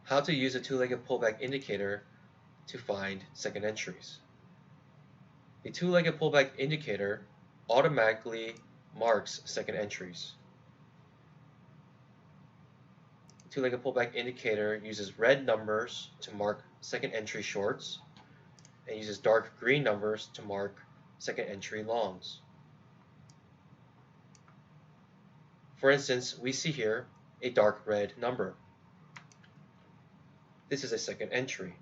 How to use a two-legged pullback indicator to find second entries. The two-legged pullback indicator automatically marks second entries. The two-legged pullback indicator uses red numbers to mark second entry shorts and uses dark green numbers to mark second entry longs. For instance, we see here a dark red number. This is a second entry.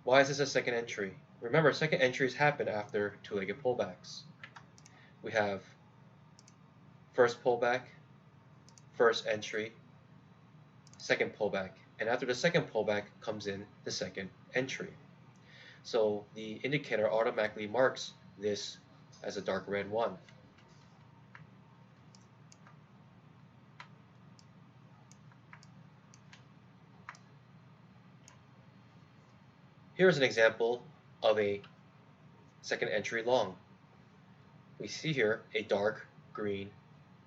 Why is this a second entry? Remember, second entries happen after two-legged pullbacks. We have first pullback, first entry, second pullback, and after the second pullback comes in the second entry. So the indicator automatically marks this as a dark red one. Here's an example of a second entry long. We see here a dark green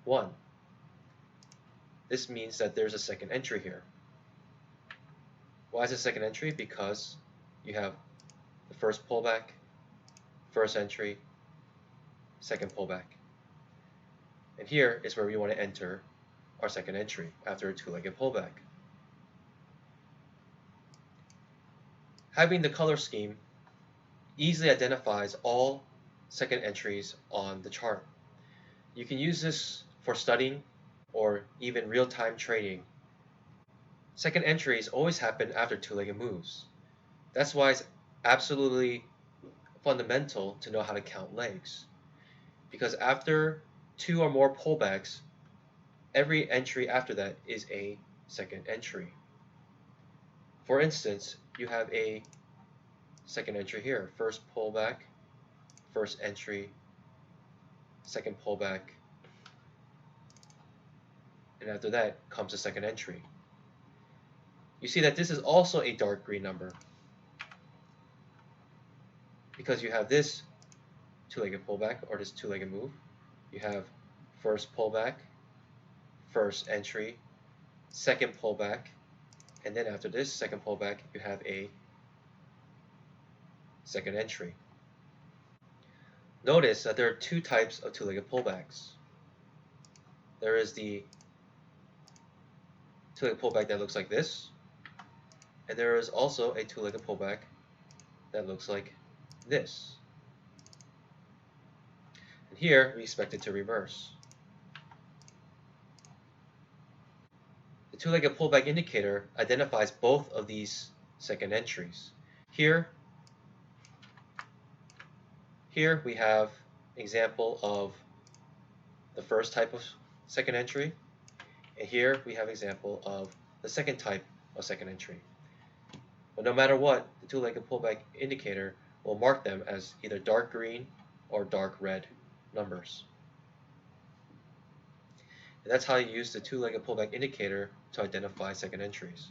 1. This means that there's a second entry here. Why is it second entry? Because you have the first pullback, first entry, second pullback. And here is where we want to enter our second entry after a two-legged pullback. Having the color scheme easily identifies all second entries on the chart. You can use this for studying or even real-time trading. Second entries always happen after two-legged moves. That's why it's absolutely fundamental to know how to count legs. Because after two or more pullbacks, every entry after that is a second entry. For instance, you have a second entry here. First pullback, first entry, second pullback, and after that comes the second entry. You see that this is also a dark green number because you have this two-legged pullback or this two-legged move. You have first pullback, first entry, second pullback, and then after this second pullback you have a second entry. Notice that there are two types of two-legged pullbacks. There is the two-legged pullback that looks like this, and there is also a two-legged pullback that looks like this. And here we expect it to reverse. The two-legged pullback indicator identifies both of these second entries. Here we have an example of the first type of second entry, and here we have an example of the second type of second entry. But no matter what, the two-legged pullback indicator will mark them as either dark green or dark red numbers. And that's how you use the two-legged pullback indicator to identify second entries.